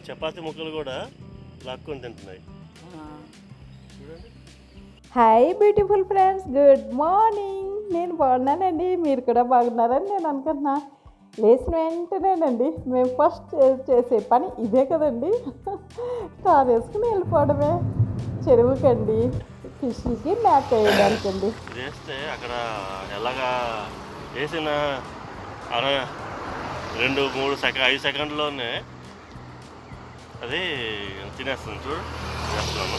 చపాతీ ముక్కలు కూడా లాక్కొని తింటున్నాయి. Hi beautiful friends, good morning. నేను బాగున్నానండి, మీరు కూడా బాగున్నారని నేను అనుకుంటున్నా. లేచిన వెంటనేనండి మేము ఫస్ట్ చేసే పని ఇదే కదండి, కారు వేసుకుని వెళ్ళిపోవడమే చెరువుకండి, ఫిష్కి మ్యాప్ వేయడానికండి. వేస్తే అక్కడ ఎలాగా వేసిన 2-3 5 సెకండ్లోనే అది తినేస్తుంది. చూడు వేస్తున్నాను,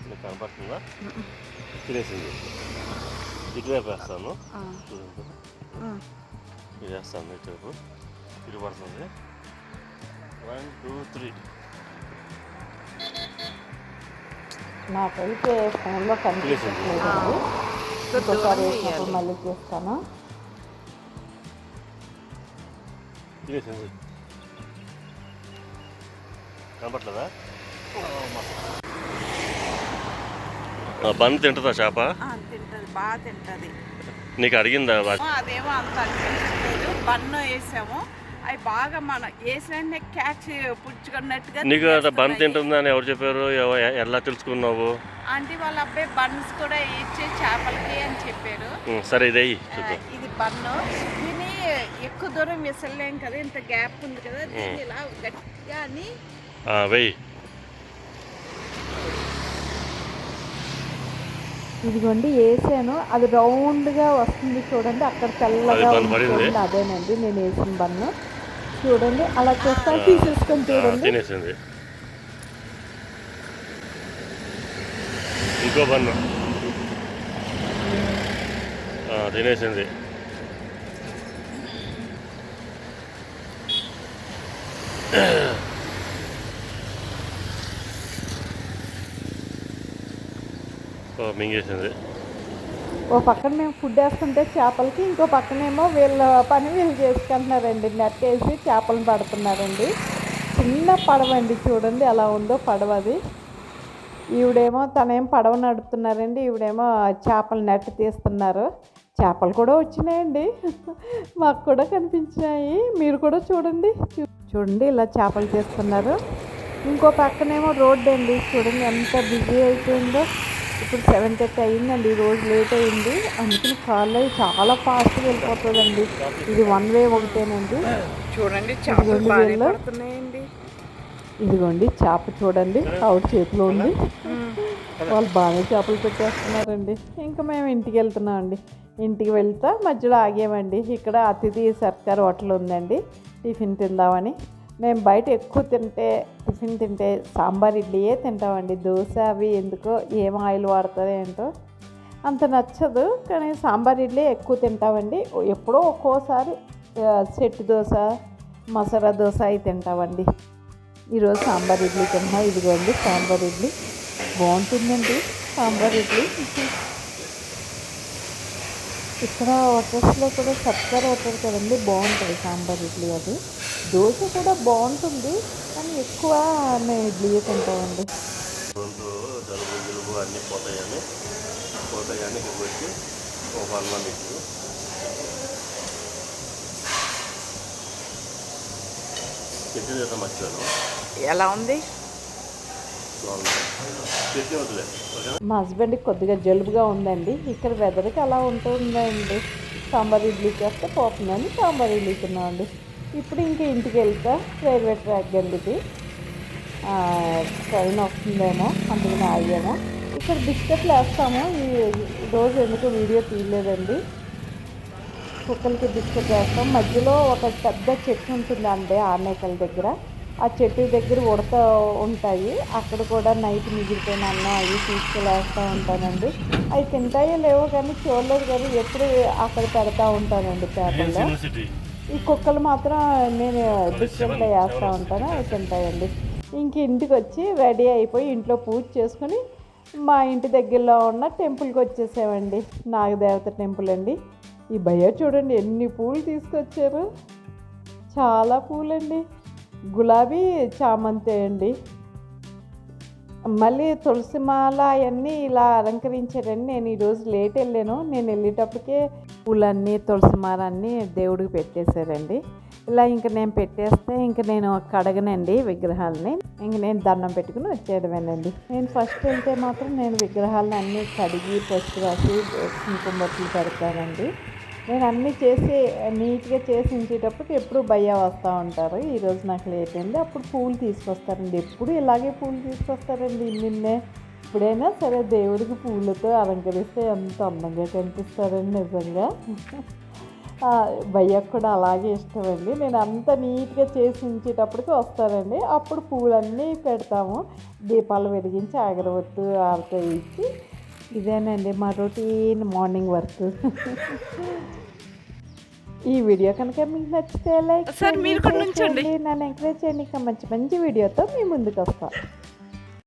మీకు కనపడుతుందా? తినేసింది. ఇటువైపు వేస్తాను, చూడండి. ఇది వేస్తాను, ఇటువైపు ఇటు పడుతుంది. 1 2 3. నాకైతే ఫోన్లో కనిపించట్లేదండి, ఇంకోసారి వేసినప్పుడు మళ్ళీ చేస్తాను. తినేసింది, కనపట్లేదా? బన్ తింటుందా చేప? తింటది, బాగా తింటది. నీకు అడిగిందా? అదేమో అంత అనిపించలేదు. బన్ను వేసాము, అవి బాగా మనం వేసిన క్యాచ్ పుచ్చుకున్నట్టుగా. నీకు బన్ తింటుందా అని ఎవరు చెప్పారు? ఎలా తెలుసుకున్నావు? అంటే వాళ్ళ అబ్బాయి బన్స్ కూడా ఇచ్చే చేపలకి అని చెప్పారు. సరే, ఇది ఇది బన్ను. దీన్ని ఎక్కువ దూరం విసరలేం కదా, ఇంత గ్యాప్ ఉంది కదా, దీన్ని ఇలా గట్టిగా అని వెయ్యి. ఇదిగోండి వేసాను, అది రౌండ్గా వస్తుంది చూడండి, అక్కడ తెల్లగా ఉంటుంది, అదేనండి నేను వేసిన బన్ను. చూడండి అలా చేస్తా, తీసేసుకొని చూడండి. తినేసింది. ఇంకో బన్ను తినేసింది. మింగేసింది. ఓ పక్కన మేము ఫుడ్ వేస్తుంటే చేపలకి, ఇంకో పక్కనేమో వీళ్ళ పని వీళ్ళు చేసుకుంటున్నారండి, నెట్ వేసి చేపలను పడుతున్నారండి. చిన్న పడవ అండి, చూడండి ఎలా ఉందో పడవ అది. ఈవిడేమో తనేం పడవ నడుపుతున్నారండి, ఈవిడేమో చేపలు నెట్ తీస్తున్నారు. చేపలు కూడా వచ్చినాయండి, మాకు కూడా కనిపించినాయి, మీరు కూడా చూడండి. చూడండి ఇలా చేపలు తీస్తున్నారు. ఇంకో పక్కనేమో రోడ్డు అండి, చూడండి ఎంత బిజీ అయిపోయిందో. ఇప్పుడు 7:30 అయిందండి, రోజు లేట్ అయింది, అందుకని కార్లో చాలా ఫాస్ట్గా వెళ్ళిపోతుందండి. ఇది 1 వే ఒకటేనండి. చూడండి ఇదిగోండి చేప చూడండి, ఆవిడ చేతిలో ఉంది. వాళ్ళు బాగానే చేపలు పెట్టేస్తున్నారండి. ఇంకా మేము ఇంటికి వెళ్తున్నామండి. ఇంటికి వెళ్తా మధ్యలో ఆగామండి. ఇక్కడ అతిథి సర్కార్ హోటల్ ఉందండి, టిఫిన్ తిందామని. మేము బయట ఎక్కువ టిఫిన్ తింటే సాంబార్ ఇడ్లీయే తింటామండి. దోశ అవి ఎందుకో ఏం ఆయిల్ వాడుతుందో ఏంటో అంత నచ్చదు, కానీ సాంబార్ ఇడ్లీ ఎక్కువ తింటామండి. ఎప్పుడో ఒక్కోసారి సెట్ దోశ, మసాలా దోశ అవి తింటామండి. ఈరోజు సాంబార్ ఇడ్లీ తింటాం. ఇదిగోండి సాంబార్ ఇడ్లీ బాగుంటుందండి, సాంబార్ ఇడ్లీ. ఇక్కడ హోటల్స్లో కూడా సర్కార్ హోటల్ కదండి, బాగుంటుంది సాంబార్ ఇడ్లీ. అది దోశ కూడా బాగుంటుంది, కానీ ఎక్కువ మేము ఇడ్లీయే తింటామండి. జలుబు గిలుబు అన్నీ పోతాయని ఇక్కడికి వచ్చి ఒక 1 month ఇచ్చారు. చట్నీ చేద్దాం మర్చిపోయాను. ఎలా ఉంది? మా హస్బెండ్కి కొద్దిగా జలుబుగా ఉందండి. ఇక్కడ వెదర్కి అలా ఉంటుందండి. సాంబార్ ఇడ్లీ చేస్తే పోతుందని సాంబార్ ఇడ్లీ తిన్నామండి. ఇప్పుడు ఇంకా ఇంటికి వెళ్తా, రైల్వే ట్రాక్ అండి ఇది, ట్రైన్ వస్తుందేమో అందుకని ఆగాము. ఇక్కడ బిస్కెట్లు వేస్తాము. ఈరోజు ఎందుకు వీడియో తీయలేదండి. కుక్కలకి బిస్కెట్ వేస్తాం. మధ్యలో ఒక పెద్ద చెట్టు ఉంటుందండి ఆర్నేకల దగ్గర, ఆ చెట్టు దగ్గర ఉడత ఉంటాయి. అక్కడ కూడా నైట్ మిగిలిపోయిన అన్నం అవి తీసుకెళ్ళి వేస్తూ ఉంటానండి. అవి తింటాయో లేవో కానీ చూడలేదు, కానీ ఎప్పుడు అక్కడ పెడతా ఉంటానండి పేపర్లో. ఈ కుక్కలు మాత్రం నేను బిస్కెట్లో వేస్తూ ఉంటాను, అవి తింటాయండి. ఇంక ఇంటికి వచ్చి రెడీ అయిపోయి ఇంట్లో పూజ చేసుకుని మా ఇంటి దగ్గరలో ఉన్న టెంపుల్కి వచ్చేసామండి. నాగదేవత టెంపుల్ అండి. ఈ భయ్య చూడండి ఎన్ని పూలు తీసుకొచ్చారు, చాలా పూలండి. గులాబీ, చామంతి అండి. మళ్ళీ తులసి మాల అవన్నీ ఇలా అలంకరించారండి. నేను ఈరోజు లేట్ వెళ్ళాను. నేను వెళ్ళేటప్పటికే పూలన్నీ తులసి మాలన్నీ దేవుడికి పెట్టేశారండి. ఇలా ఇంక నేను పెట్టేస్తే ఇంక నేను కడగనండి విగ్రహాలని. ఇంక నేను దండం పెట్టుకుని వచ్చేయడమేనండి. నేను ఫస్ట్ వెళ్తే మాత్రం నేను విగ్రహాలను అన్నీ కడిగి పసుపు రాసి కుంకుమ బొట్లు పెడతానండి. నేను అన్నీ చేసి నీట్గా చేసి ఉంచేటప్పుడు ఎప్పుడు భయ్యా వస్తూ ఉంటారు. ఈరోజు నాకు లేట్ అయింది. అప్పుడు పూలు తీసుకొస్తారండి. ఎప్పుడు ఇలాగే పూలు తీసుకొస్తారండి. నిన్నే ఎప్పుడైనా సరే దేవుడికి పూలతో అలంకరిస్తే ఎంత అందంగా కనిపిస్తారండి నిజంగా. భయ్యకు కూడా అలాగే ఇష్టమండి. నేను అంత నీట్గా చేసి ఉంచేటప్పటికి వస్తారండి. అప్పుడు పూలన్నీ పెడతాము. దీపాలు వెలిగించి అగరవత్తు ఆరతో ఇచ్చి ఇదేనండి మా రొటీన్ మార్నింగ్ వర్క్. ఈ వీడియో కనుక మీకు నచ్చితే లైక్ చేయండి, నన్ను ఎంకరేజ్ చేయండి. ఇంకా మంచి మంచి వీడియోతో మీ ముందుకు వస్తాను.